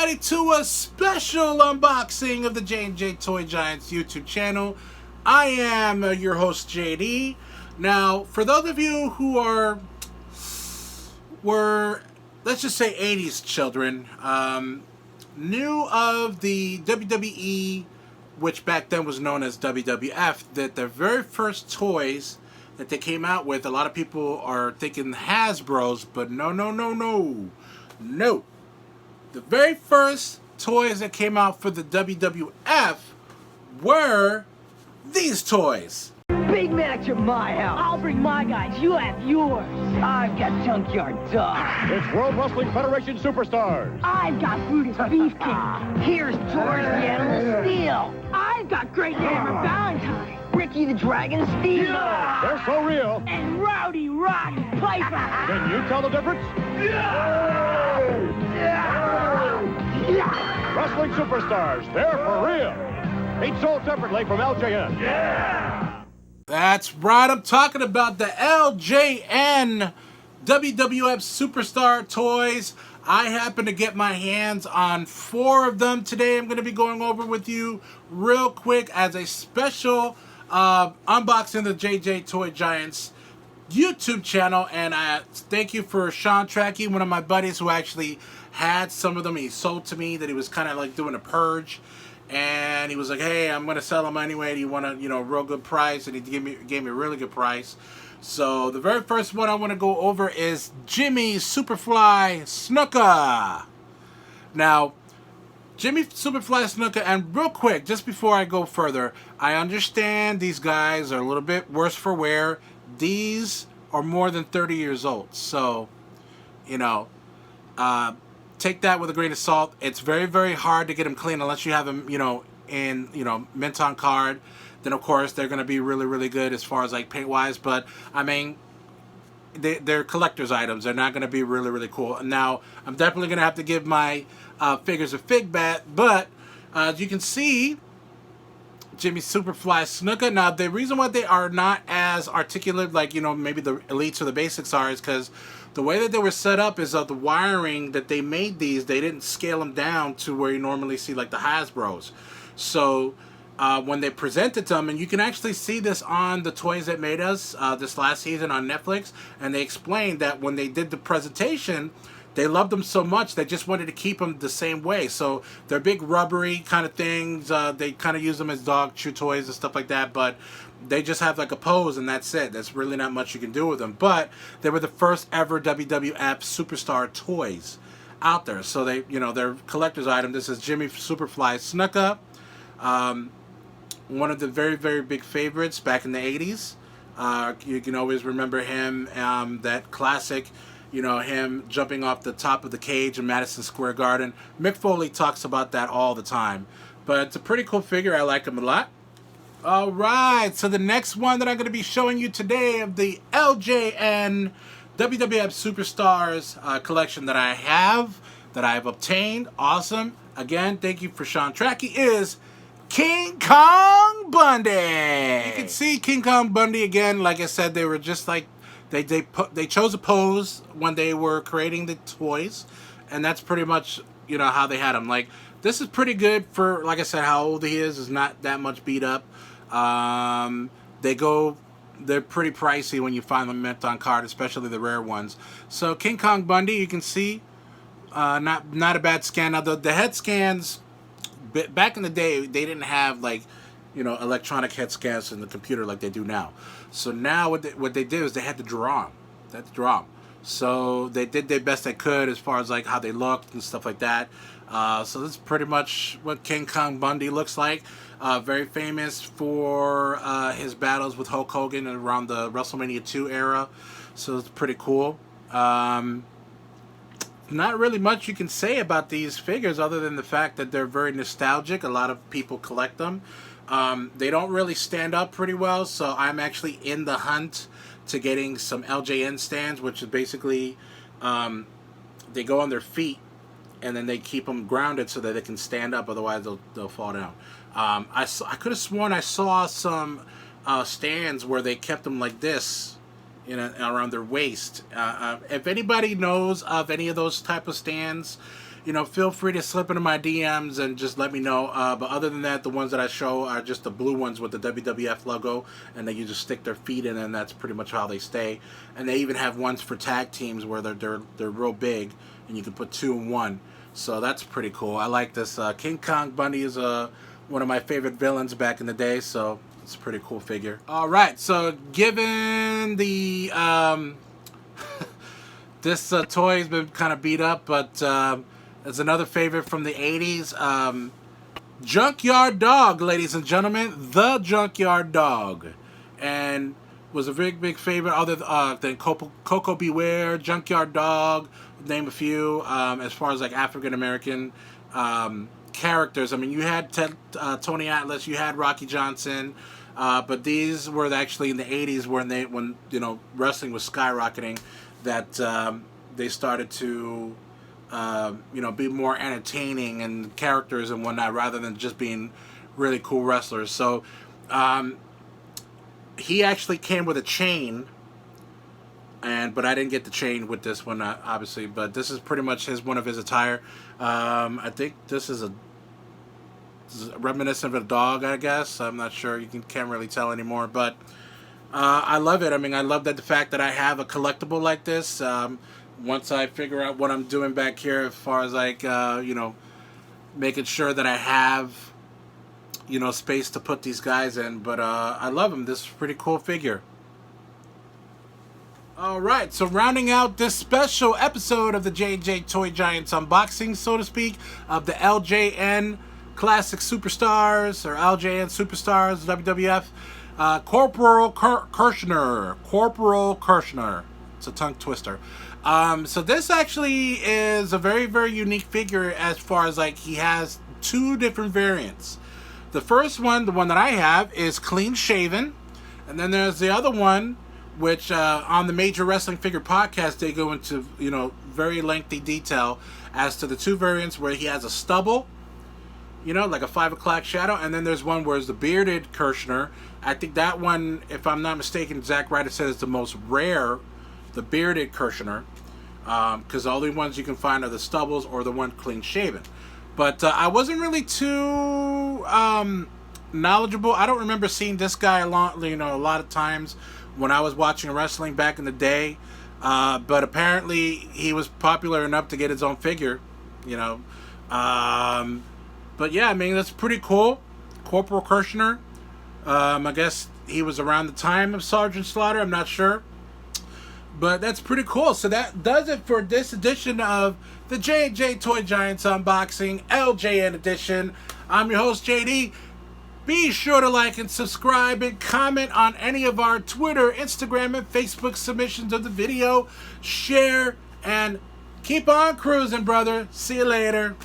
everybody to a special unboxing of the J&J Toy Giants YouTube channel. I am your host, JD. Now, for those of you who were, let's just say 80s children, knew of the WWE, which back then was known as WWF, that the very first toys that they came out with, a lot of people are thinking Hasbro's, but no. The very first toys that came out for the WWF were these toys. Big match at my house. I'll bring my guys. You have yours. I've got Junkyard Dog. It's World Wrestling Federation Superstars. I've got Brutus Beefcake. Here's George the Animal Steel. I've got Great Hammer Valentine. Ricky the Dragon Steamboat. They're so real. And Rowdy Roddy Piper. Can you tell the difference? Wrestling Superstars, they're for real. Each sold separately from LJN. That's right, I'm talking about the LJN WWF Superstar Toys. I happen to get my hands on 4 of them today. I'm going to be going over with you real quick as a special unboxing of the J&J Toy Giants YouTube channel. And thank you for Sean Trackey, one of my buddies who actually had some of them. He sold to me that he was kind of like doing a purge. And he was like, hey, I'm going to sell them anyway. Do you want a real good price? And he gave me a really good price. So the very first one I want to go over is Jimmy Superfly Snuka. Now, Jimmy Superfly Snuka, and real quick, just before I go further, I understand these guys are a little bit worse for wear. These are more than 30 years old. So, take that with a grain of salt. It's very, very hard to get them clean unless you have them, in, mint on card. Then, of course, they're going to be really, really good as far as, like, paint-wise. But, I mean, they're collector's items. They're not going to be really, really cool. Now, I'm definitely going to have to give my figures a fig bat. But, as you can see, Jimmy Superfly Snuka. Now, the reason why they are not as articulate, like, maybe the elites or the basics are, is because the way that they were set up is the wiring that they made these, they didn't scale them down to where you normally see, like, the Hasbro's. So, when they presented them, and you can actually see this on the Toys That Made Us this last season on Netflix, and they explained that when they did the presentation, they loved them so much they just wanted to keep them the same way. So they're big rubbery kind of things. They kind of use them as dog chew toys and stuff like that, but they just have like a pose and that's it. There's really not much you can do with them. But they were the first ever WWF Superstar toys out there. So they, they're collector's item. This is Jimmy Superfly Snuka. One of the very, very big favorites back in the 80s. You can always remember him, that classic, him jumping off the top of the cage in Madison Square Garden. Mick Foley talks about that all the time. But it's a pretty cool figure. I like him a lot. Alright, so the next one that I'm going to be showing you today of the LJN WWF Superstars collection that I've obtained. Awesome. Again, thank you for Sean Trackey, is King Kong Bundy. You can see King Kong Bundy again. Like I said, they were just like, they chose a pose when they were creating the toys, and that's pretty much how they had him. Like, this is pretty good for, like I said, how old he is not that much beat up. They're pretty pricey when you find them mint on card, especially the rare ones. So King Kong Bundy, you can see, not a bad scan. Now the head scans, back in the day, they didn't have like electronic head scans in the computer like they do now. So now what they did is they had to draw them. So they did their best they could as far as like how they looked and stuff like that. So this is pretty much what King Kong Bundy looks like. Very famous for his battles with Hulk Hogan around the WrestleMania 2 era. So it's pretty cool. Not really much you can say about these figures other than the fact that they're very nostalgic. A lot of people collect them. They don't really stand up pretty well, so I'm actually in the hunt to getting some LJN stands, which is basically they go on their feet and then they keep them grounded so that they can stand up, otherwise they'll fall down. I could have sworn I saw some stands where they kept them like this, around their waist. If anybody knows of any of those type of stands, feel free to slip into my DMs and just let me know. But other than that, the ones that I show are just the blue ones with the WWF logo, and then you just stick their feet in, and that's pretty much how they stay. And they even have ones for tag teams where they're real big, and you can put 2 in 1. So that's pretty cool. I like this. King Kong Bundy is one of my favorite villains back in the day, so it's a pretty cool figure. All right, so given the this toy has been kind of beat up, but it's another favorite from the 80s. Junkyard Dog, ladies and gentlemen, the Junkyard Dog, and was a big favorite other than Coco Beware, Junkyard Dog, name a few. As far as like African American characters, I mean, you had Tony Atlas, you had Rocky Johnson, but these were actually in the 80s when wrestling was skyrocketing, that they started to be more entertaining and characters and whatnot, rather than just being really cool wrestlers. So he actually came with a chain, but I didn't get the chain with this one, obviously. But this is pretty much one of his attire. I think this is reminiscent of a dog, I guess. I'm not sure. You can't really tell anymore. But I love it. I mean, I love the fact that I have a collectible like this. Once I figure out what I'm doing back here, as far as like making sure that I have space to put these guys in. But I love them. This is a pretty cool figure. Alright, so rounding out this special episode of the J&J Toy Giants unboxing, so to speak, of the LJN Classic Superstars, or LJN Superstars WWF, Corporal Kirchner. Corporal Kirchner. It's a tongue twister. So this actually is a very unique figure, as far as like he has 2 different variants. The first one, the one that I have, is clean shaven, and then there's the other one, which on the Major Wrestling Figure podcast, they go into very lengthy detail as to the 2 variants where he has a stubble, like a 5 o'clock shadow, and then there's one where it's the bearded Kirchner. I think that one, if I'm not mistaken, Zack Ryder said is the most rare, the bearded Kirchner, because the only ones you can find are the stubbles or the one clean shaven. But I wasn't really too knowledgeable. I don't remember seeing this guy a lot of times when I was watching wrestling back in the day, but apparently he was popular enough to get his own figure, but yeah, I mean, that's pretty cool. Corporal Kirchner, I guess he was around the time of Sergeant Slaughter, I'm not sure, but that's pretty cool. So that does it for this edition of the J&J Toy Giants unboxing, LJN edition. I'm your host, JD. Be sure to like and subscribe and comment on any of our Twitter, Instagram, and Facebook submissions of the video. Share and keep on cruising, brother. See you later.